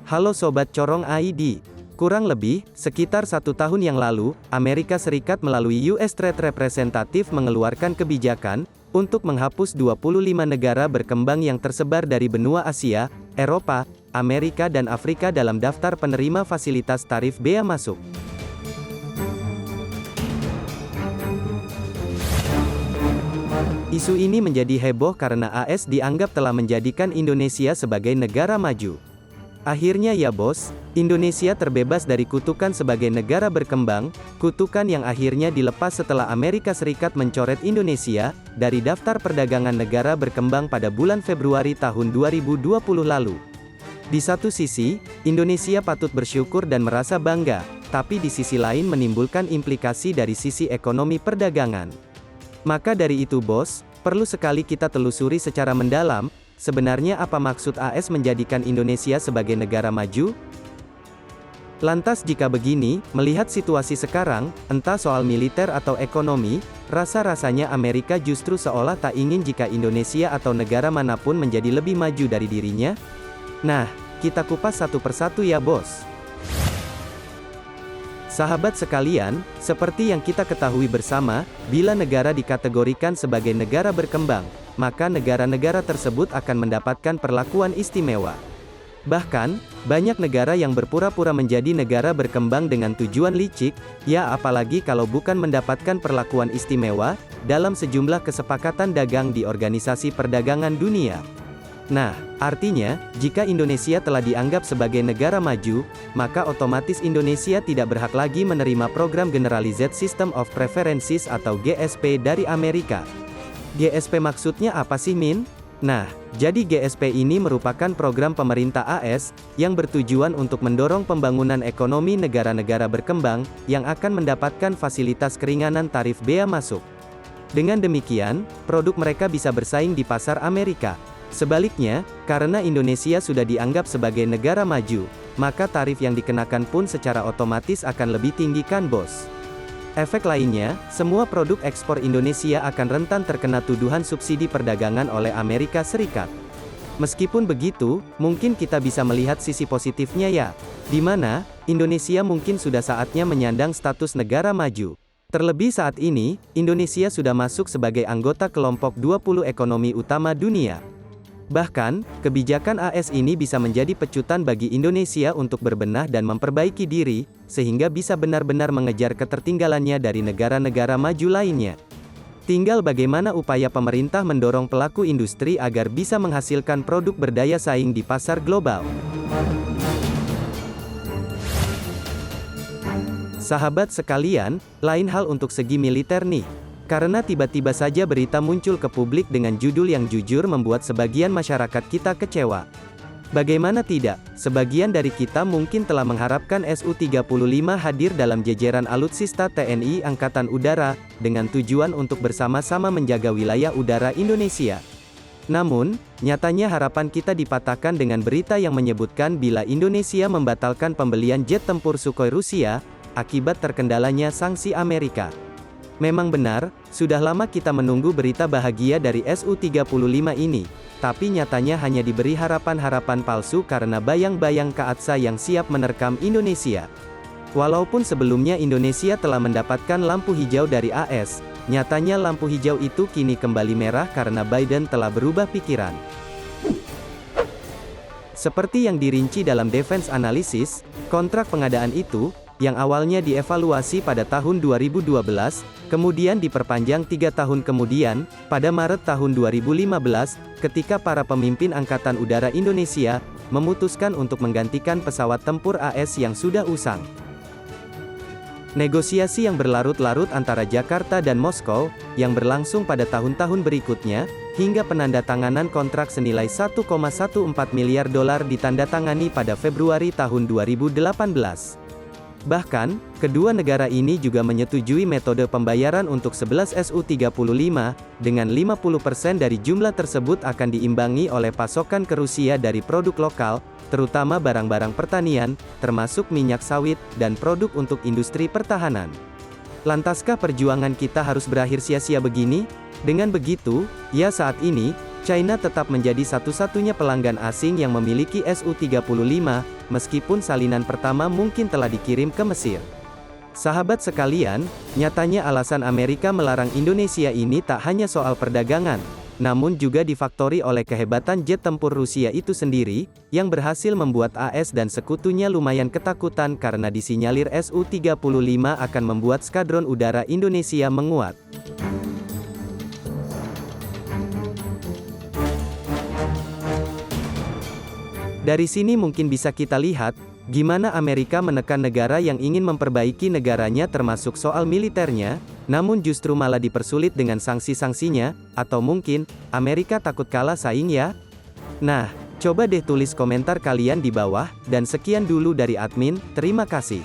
Halo Sobat Corong ID. Kurang lebih, sekitar 1 tahun yang lalu, Amerika Serikat melalui US Trade Representative mengeluarkan kebijakan untuk menghapus 25 negara berkembang yang tersebar dari benua Asia, Eropa, Amerika dan Afrika dalam daftar penerima fasilitas tarif bea masuk. Isu ini menjadi heboh karena AS dianggap telah menjadikan Indonesia sebagai negara maju. Akhirnya ya bos, Indonesia terbebas dari kutukan sebagai negara berkembang, kutukan yang akhirnya dilepas setelah Amerika Serikat mencoret Indonesia dari daftar perdagangan negara berkembang pada bulan Februari tahun 2020 lalu. Di satu sisi, Indonesia patut bersyukur dan merasa bangga, tapi di sisi lain menimbulkan implikasi dari sisi ekonomi perdagangan. Maka dari itu bos, perlu sekali kita telusuri secara mendalam, sebenarnya apa maksud AS menjadikan Indonesia sebagai negara maju? Lantas jika begini, melihat situasi sekarang, entah soal militer atau ekonomi, rasa-rasanya Amerika justru seolah tak ingin jika Indonesia atau negara manapun menjadi lebih maju dari dirinya? Nah, kita kupas satu persatu ya bos. Sahabat sekalian, seperti yang kita ketahui bersama, bila negara dikategorikan sebagai negara berkembang, maka negara-negara tersebut akan mendapatkan perlakuan istimewa. Bahkan, banyak negara yang berpura-pura menjadi negara berkembang dengan tujuan licik, ya apalagi kalau bukan mendapatkan perlakuan istimewa, dalam sejumlah kesepakatan dagang di Organisasi Perdagangan Dunia. Nah, artinya, jika Indonesia telah dianggap sebagai negara maju, maka otomatis Indonesia tidak berhak lagi menerima program Generalized System of Preferences atau GSP dari Amerika. GSP maksudnya apa sih Min? Nah, jadi GSP ini merupakan program pemerintah AS, yang bertujuan untuk mendorong pembangunan ekonomi negara-negara berkembang, yang akan mendapatkan fasilitas keringanan tarif bea masuk. Dengan demikian, produk mereka bisa bersaing di pasar Amerika. Sebaliknya, karena Indonesia sudah dianggap sebagai negara maju, maka tarif yang dikenakan pun secara otomatis akan lebih tinggi kan bos? Efek lainnya, semua produk ekspor Indonesia akan rentan terkena tuduhan subsidi perdagangan oleh Amerika Serikat. Meskipun begitu, mungkin kita bisa melihat sisi positifnya ya, di mana Indonesia mungkin sudah saatnya menyandang status negara maju. Terlebih saat ini, Indonesia sudah masuk sebagai anggota kelompok 20 ekonomi utama dunia. Bahkan, kebijakan AS ini bisa menjadi pecutan bagi Indonesia untuk berbenah dan memperbaiki diri, sehingga bisa benar-benar mengejar ketertinggalannya dari negara-negara maju lainnya. Tinggal bagaimana upaya pemerintah mendorong pelaku industri agar bisa menghasilkan produk berdaya saing di pasar global. Sahabat sekalian, lain hal untuk segi militer nih. Karena tiba-tiba saja berita muncul ke publik dengan judul yang jujur membuat sebagian masyarakat kita kecewa. Bagaimana tidak, sebagian dari kita mungkin telah mengharapkan Su-35 hadir dalam jajaran alutsista TNI Angkatan Udara, dengan tujuan untuk bersama-sama menjaga wilayah udara Indonesia. Namun, nyatanya harapan kita dipatahkan dengan berita yang menyebutkan bila Indonesia membatalkan pembelian jet tempur Sukhoi Rusia, akibat terkendalanya sanksi Amerika. Memang benar, sudah lama kita menunggu berita bahagia dari Su-35 ini, tapi nyatanya hanya diberi harapan-harapan palsu karena bayang-bayang Kaatsa yang siap menerkam Indonesia. Walaupun sebelumnya Indonesia telah mendapatkan lampu hijau dari AS, nyatanya lampu hijau itu kini kembali merah karena Biden telah berubah pikiran. Seperti yang dirinci dalam Defense Analysis, kontrak pengadaan itu, yang awalnya dievaluasi pada tahun 2012, kemudian diperpanjang 3 tahun kemudian, pada Maret tahun 2015, ketika para pemimpin Angkatan Udara Indonesia, memutuskan untuk menggantikan pesawat tempur AS yang sudah usang. Negosiasi yang berlarut-larut antara Jakarta dan Moskow, yang berlangsung pada tahun-tahun berikutnya, hingga penandatanganan kontrak senilai $1,14 miliar ditandatangani pada Februari tahun 2018. Bahkan, kedua negara ini juga menyetujui metode pembayaran untuk 11 Su-35, dengan 50% dari jumlah tersebut akan diimbangi oleh pasokan ke Rusia dari produk lokal, terutama barang-barang pertanian, termasuk minyak sawit, dan produk untuk industri pertahanan. Lantaskah perjuangan kita harus berakhir sia-sia begini? Dengan begitu, ya saat ini, China tetap menjadi satu-satunya pelanggan asing yang memiliki Su-35, meskipun salinan pertama mungkin telah dikirim ke Mesir. Sahabat sekalian, nyatanya alasan Amerika melarang Indonesia ini tak hanya soal perdagangan, namun juga difaktori oleh kehebatan jet tempur Rusia itu sendiri, yang berhasil membuat AS dan sekutunya lumayan ketakutan karena disinyalir Su-35 akan membuat skadron udara Indonesia menguat. Dari sini mungkin bisa kita lihat, gimana Amerika menekan negara yang ingin memperbaiki negaranya termasuk soal militernya, namun justru malah dipersulit dengan sanksi-sanksinya, atau mungkin, Amerika takut kalah saing ya? Nah, coba deh tulis komentar kalian di bawah, dan sekian dulu dari admin, terima kasih.